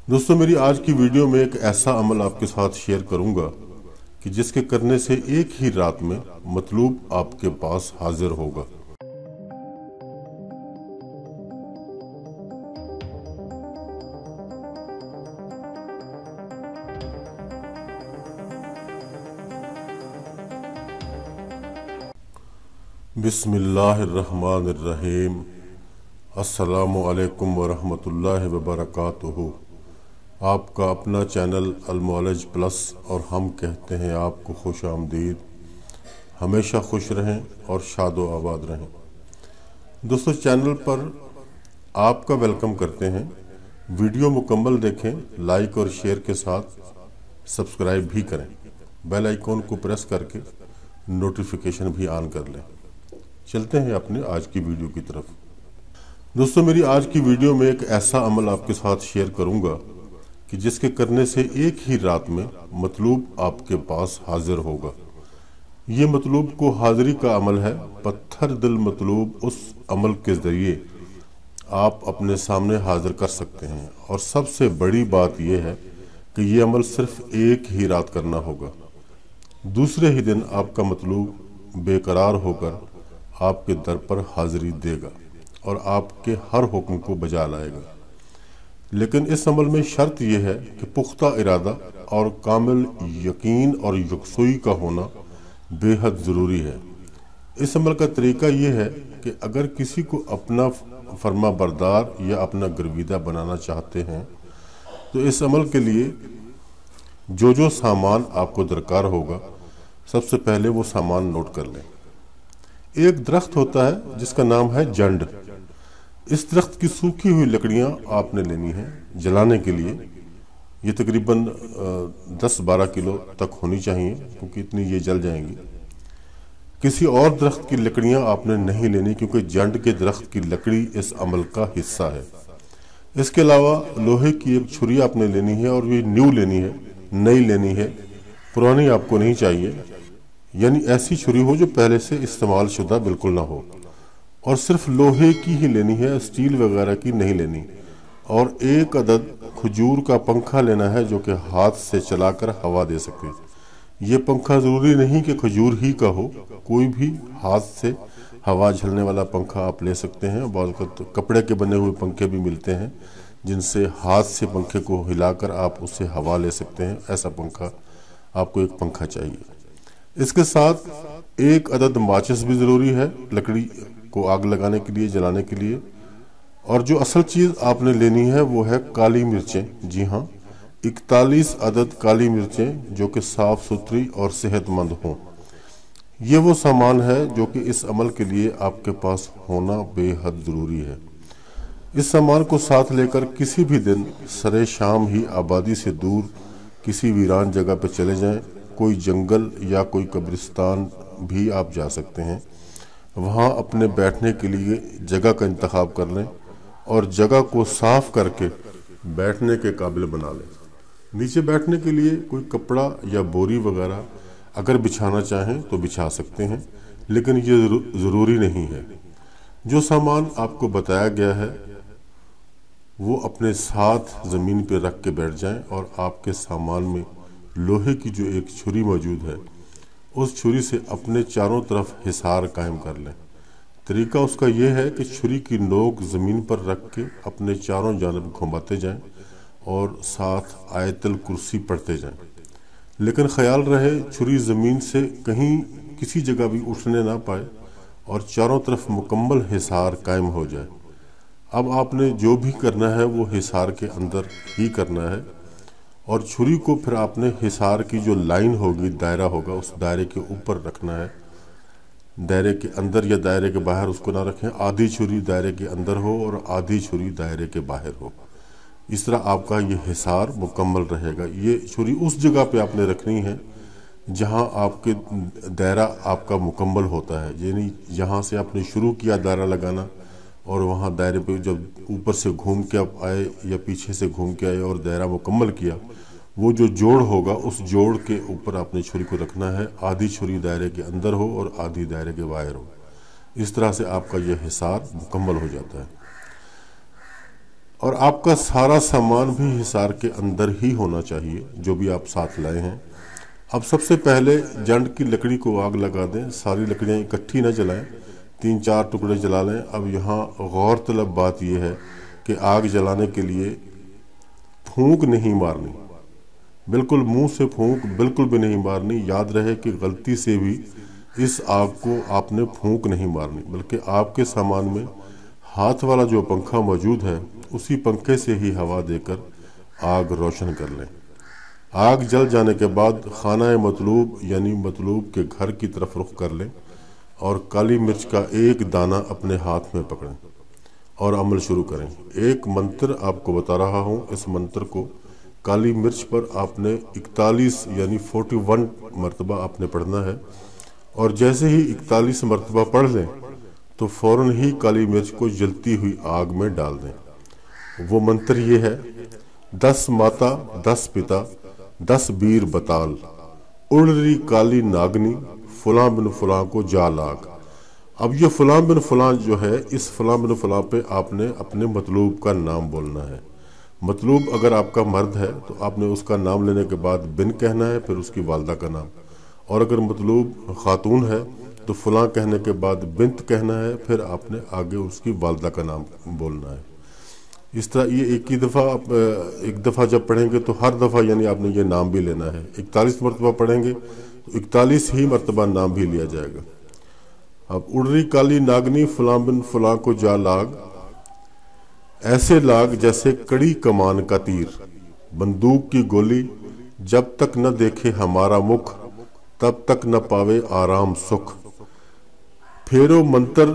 दोस्तों, मेरी आज की वीडियो में एक ऐसा अमल आपके साथ शेयर करूंगा कि जिसके करने से एक ही रात में मतलूब आपके पास हाजिर होगा। बिस्मिल्लाहिर्रहमानिर्रहीम। अस्सलामु अलैकुम वरहमतुल्लाहि वबरकातुहू। आपका अपना चैनल अलमौलज प्लस और हम कहते हैं आपको खुश आमदीद। हमेशा खुश रहें और शादो आबाद रहें। दोस्तों, चैनल पर आपका वेलकम करते हैं। वीडियो मुकम्मल देखें, लाइक और शेयर के साथ सब्सक्राइब भी करें। बेल आइकॉन को प्रेस करके नोटिफिकेशन भी ऑन कर लें। चलते हैं अपने आज की वीडियो की तरफ। दोस्तों, मेरी आज की वीडियो में एक ऐसा अमल आपके साथ शेयर करूंगा कि जिसके करने से एक ही रात में मतलूब आपके पास हाजिर होगा। ये मतलूब को हाजिरी का अमल है। पत्थर दिल मतलूब उस अमल के ज़रिए आप अपने सामने हाजिर कर सकते हैं। और सबसे बड़ी बात यह है कि ये अमल सिर्फ एक ही रात करना होगा। दूसरे ही दिन आपका मतलूब बेकरार होकर आपके दर पर हाजिरी देगा और आपके हर हुक्म को बजा लाएगा। लेकिन इस अमल में शर्त यह है कि पुख्ता इरादा और कामिल यकीन और यकसुई का होना बेहद ज़रूरी है। इस अमल का तरीका यह है कि अगर किसी को अपना फर्मा बरदार या अपना गर्विदा बनाना चाहते हैं तो इस अमल के लिए जो सामान आपको दरकार होगा, सबसे पहले वो सामान नोट कर लें। एक दरख्त होता है जिसका नाम है जंड। इस दरख्त की सूखी हुई लकड़ियां आपने लेनी है जलाने के लिए। ये तकरीबन 10-12 किलो तक होनी चाहिए, क्योंकि इतनी ये जल जाएंगी। किसी और दरख्त की लकड़ियां आपने नहीं लेनी, क्योंकि जंड के दरख्त की लकड़ी इस अमल का हिस्सा है। इसके अलावा लोहे की एक छुरी आपने लेनी है, और ये न्यू लेनी है, नई लेनी है, पुरानी आपको नहीं चाहिए। यानी ऐसी छुरी हो जो पहले से इस्तेमाल शुदा बिल्कुल ना हो। और सिर्फ लोहे की ही लेनी है, स्टील वगैरह की नहीं लेनी। और एक अदद खजूर का पंखा लेना है जो कि हाथ से चलाकर हवा दे सके। ये पंखा ज़रूरी नहीं कि खजूर ही का हो, कोई भी हाथ से हवा झलने वाला पंखा आप ले सकते हैं। बहुत कपड़े के बने हुए पंखे भी मिलते हैं जिनसे हाथ से पंखे को हिलाकर आप उससे हवा ले सकते हैं। ऐसा पंखा आपको एक पंखा चाहिए। इसके साथ एक अदद माचिस भी ज़रूरी है लकड़ी को आग लगाने के लिए, जलाने के लिए। और जो असल चीज़ आपने लेनी है वो है काली मिर्चें। जी हाँ, 41 अदद काली मिर्चें जो कि साफ़ सुथरी और सेहतमंद हों। ये वो सामान है जो कि इस अमल के लिए आपके पास होना बेहद ज़रूरी है। इस सामान को साथ लेकर किसी भी दिन सरे शाम ही आबादी से दूर किसी वीरान जगह पर चले जाएं। कोई जंगल या कोई कब्रिस्तान भी आप जा सकते हैं। वहाँ अपने बैठने के लिए जगह का इंतखाब कर लें और जगह को साफ करके बैठने के काबिल बना लें। नीचे बैठने के लिए कोई कपड़ा या बोरी वगैरह अगर बिछाना चाहें तो बिछा सकते हैं, लेकिन ये ज़रूरी नहीं है। जो सामान आपको बताया गया है वो अपने साथ ज़मीन पर रख के बैठ जाएं और आपके सामान में लोहे की जो एक छुरी मौजूद है उस छुरी से अपने चारों तरफ हिसार कायम कर लें। तरीका उसका यह है कि छुरी की नोक ज़मीन पर रख के अपने चारों जानब घुमाते जाएं और साथ आयतल कुर्सी पढ़ते जाएं। लेकिन ख्याल रहे छुरी ज़मीन से कहीं किसी जगह भी उठने ना पाए और चारों तरफ मुकम्मल हिसार कायम हो जाए। अब आपने जो भी करना है वो हिसार के अंदर ही करना है। और छुरी को फिर आपने हिसार की जो लाइन होगी, दायरा होगा, उस दायरे के ऊपर रखना है। दायरे के अंदर या दायरे के बाहर उसको ना रखें। आधी छुरी दायरे के अंदर हो और आधी छुरी दायरे के बाहर हो। इस तरह आपका ये हिसार मुकम्मल रहेगा। ये छुरी उस जगह पे आपने रखनी है जहां आपके दायरा आपका मुकम्मल होता है। यानी जहां से आपने शुरू किया दायरा लगाना और वहाँ दायरे पे जब ऊपर से घूम के आप आए या पीछे से घूम के आए और दायरा मुकम्मल किया, वो जो जोड़ होगा उस जोड़ के ऊपर आपने छुरी को रखना है। आधी छुरी दायरे के अंदर हो और आधी दायरे के बाहर हो। इस तरह से आपका यह हिसार मुकम्मल हो जाता है। اور آپ کا سارا سامان بھی حصار کے اندر ہی ہونا چاہیے جو بھی آپ ساتھ لائے ہیں۔ اب سب سے پہلے جنڈ کی لکڑی کو آگ لگا دیں، ساری لکڑیاں اکٹھی نہ جلائیں، 3-4 ٹکڑے جلا لیں۔ اب یہاں غور طلب بات یہ ہے کہ آگ جلانے کے لیے پھونک نہیں مارنی، بالکل منہ سے پھونک بالکل بھی نہیں مارنی۔ یاد رہے کہ غلطی سے بھی اس آگ کو آپ نے پھونک نہیں مارنی، بلکہ آپ کے سامان میں ہاتھ والا جو پنکھا موجود ہے اسی پنکھے سے ہی ہوا دے کر آگ روشن کر لیں۔ آگ جل جانے کے بعد خانہ مطلوب یعنی مطلوب کے گھر کی طرف رخ کر لیں اور کالی مرچ کا ایک دانہ اپنے ہاتھ میں پکڑیں اور عمل شروع کریں۔ ایک منتر آپ کو بتا رہا ہوں، اس منتر کو کالی مرچ پر آپ نے 41 یعنی 41 مرتبہ آپ نے پڑھنا ہے، اور جیسے ہی 41 مرتبہ پڑھ لیں تو فوراً ہی کالی مرچ کو جلتی ہوئی آگ میں ڈال دیں۔ وہ منتر یہ ہے: 10 ماتا 10 پتا 10 بیر بتال، اڑ رہی کالی ناگنی فلاں بن فلاں کو جا لاگ۔ اب یہ فلاں بن فلاں جو ہے، اس فلاں بن فلاں پہ آپ نے اپنے مطلوب کا نام بولنا ہے۔ مطلوب اگر آپ کا مرد ہے تو آپ نے اس کا نام لینے کے بعد بن کہنا ہے، پھر اس کی والدہ کا نام، اور اگر مطلوب خاتون ہے تو فلاں کہنے کے بعد بنت کہنا ہے، پھر آپ نے آگے اس کی والدہ کا نام بولنا ہے۔ اس طرح یہ ایک دفعہ جب پڑھیں گے تو ہر دفعہ یعنی آپ نے یہ نام بھی لینا ہے۔ 41 مرتبہ پڑھیں گے تو 41 ہی مرتبہ نام بھی لیا جائے گا۔ اب اڑ رہی کالی ناگنی فلاں بن فلاں کو جا لاگ، ایسے لاگ جیسے کڑی کمان کا تیر، بندوق کی گولی جب تک نہ دیکھے ہمارا مکھ، تب تک نہ پاوے آرام سکھ۔ پھیرو منتر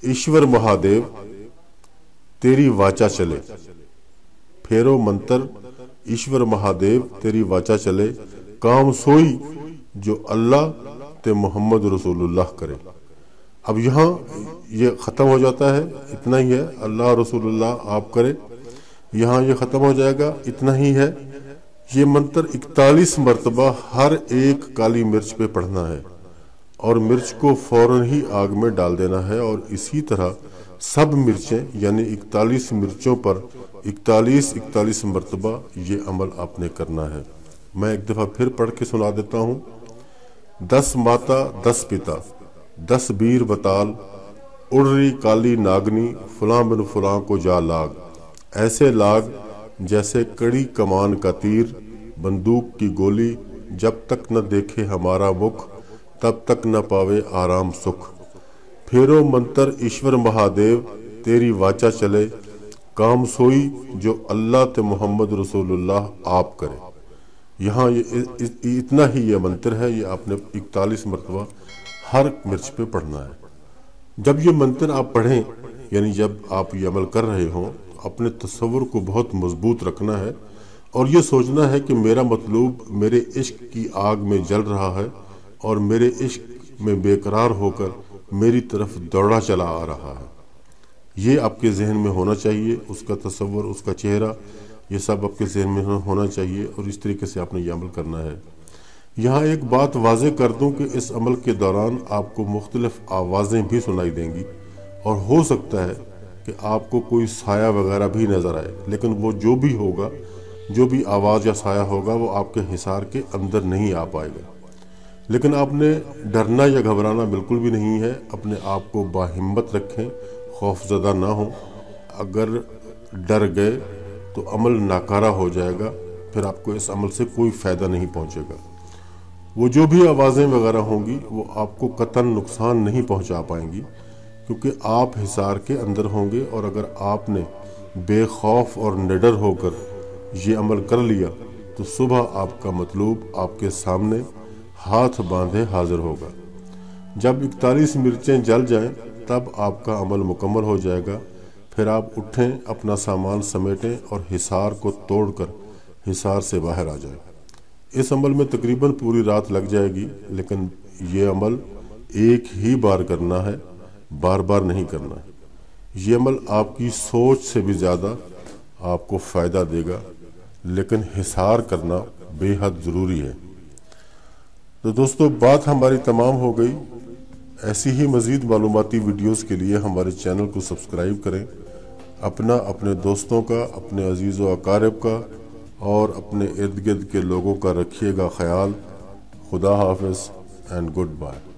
ایشور مہادیو تیری واچا چلے، پھیرو منتر ایشور مہادیو تیری واچا چلے، کام سوئی جو اللہ تے محمد رسول اللہ کرے۔ اب یہاں یہ ختم ہو جاتا ہے، اتنا ہی ہے، اللہ رسول اللہ آپ کرے، یہاں یہ ختم ہو جائے گا، اتنا ہی ہے۔ یہ منتر 41 مرتبہ ہر ایک کالی مرچ پہ پڑھنا ہے اور مرچ کو فوراً ہی آگ میں ڈال دینا ہے، اور اسی طرح سب مرچیں یعنی 41 مرچوں پر 41 مرتبہ یہ عمل آپ نے کرنا ہے۔ میں ایک دفعہ پھر پڑھ کے سنا دیتا ہوں: 10 ماتا 10 پتا 10 بیر بتال، اڑ رہی کالی ناگنی فلاں بن فلاں کو جا لاگ، ایسے لاگ جیسے کڑی کمان کا تیر، بندوق کی گولی جب تک نہ دیکھے ہمارا مکھ، تب تک نہ پاوے آرام سکھ۔ پھیرو منتر ایشور مہادیو تیری واچا چلے، کام سوئی جو اللہ تے محمد رسول اللہ آپ کرے۔ یہاں اتنا ہی یہ منتر ہے، یہ آپ نے 41 مرتبہ ہر مرچ پہ پڑھنا ہے۔ جب یہ منتر آپ پڑھیں یعنی جب آپ یہ عمل کر رہے ہوں، اپنے تصور کو بہت مضبوط رکھنا ہے اور یہ سوچنا ہے کہ میرا مطلوب میرے عشق کی آگ میں جل رہا ہے اور میرے عشق میں بے قرار ہو کر میری طرف دوڑا چلا آ رہا ہے۔ یہ آپ کے ذہن میں ہونا چاہیے، اس کا تصور، اس کا چہرہ، یہ سب آپ کے ذہن میں ہونا چاہیے، اور اس طریقے سے آپ نے یہ عمل کرنا ہے۔ یہاں ایک بات واضح کر دوں کہ اس عمل کے دوران آپ کو مختلف آوازیں بھی سنائی دیں گی، اور ہو سکتا ہے کہ آپ کو کوئی سایہ وغیرہ بھی نظر آئے، لیکن وہ جو بھی ہوگا، جو بھی آواز یا سایہ ہوگا، وہ آپ کے حصار کے اندر نہیں آ پائے گا۔ لیکن آپ نے ڈرنا یا گھبرانا بالکل بھی نہیں ہے، اپنے آپ کو باہمت رکھیں، خوف زدہ نہ ہوں۔ اگر ڈر گئے تو عمل ناکارہ ہو جائے گا، پھر آپ کو اس عمل سے کوئی فائدہ نہیں پہنچے گا۔ وہ جو بھی آوازیں وغیرہ ہوں گی وہ آپ کو قطعاً نقصان نہیں پہنچا پائیں گی، کیونکہ آپ حصار کے اندر ہوں گے، اور اگر آپ نے بے خوف اور نڈر ہو کر یہ عمل کر لیا تو صبح آپ کا مطلوب آپ کے سامنے ہاتھ باندھے حاضر ہوگا۔ جب 41 مرچیں جل جائیں تب آپ کا عمل مکمل ہو جائے گا۔ پھر آپ اٹھیں، اپنا سامان سمیٹیں اور حصار کو توڑ کر حصار سے باہر آ جائیں۔ اس عمل میں تقریباً پوری رات لگ جائے گی، لیکن یہ عمل ایک ہی بار کرنا ہے، بار بار نہیں کرنا ہے۔ یہ عمل آپ کی سوچ سے بھی زیادہ آپ کو فائدہ دے گا، لیکن حصار کرنا بے حد ضروری ہے۔ تو دوستو، بات ہماری تمام ہو گئی۔ ایسی ہی مزید معلوماتی ویڈیوز کے لیے ہمارے چینل کو سبسکرائب کریں۔ اپنا، اپنے دوستوں کا، اپنے عزیز و اقارب کا اور اپنے ارد گرد کے لوگوں کا رکھیے گا خیال۔ خدا حافظ اینڈ گڈ بائے۔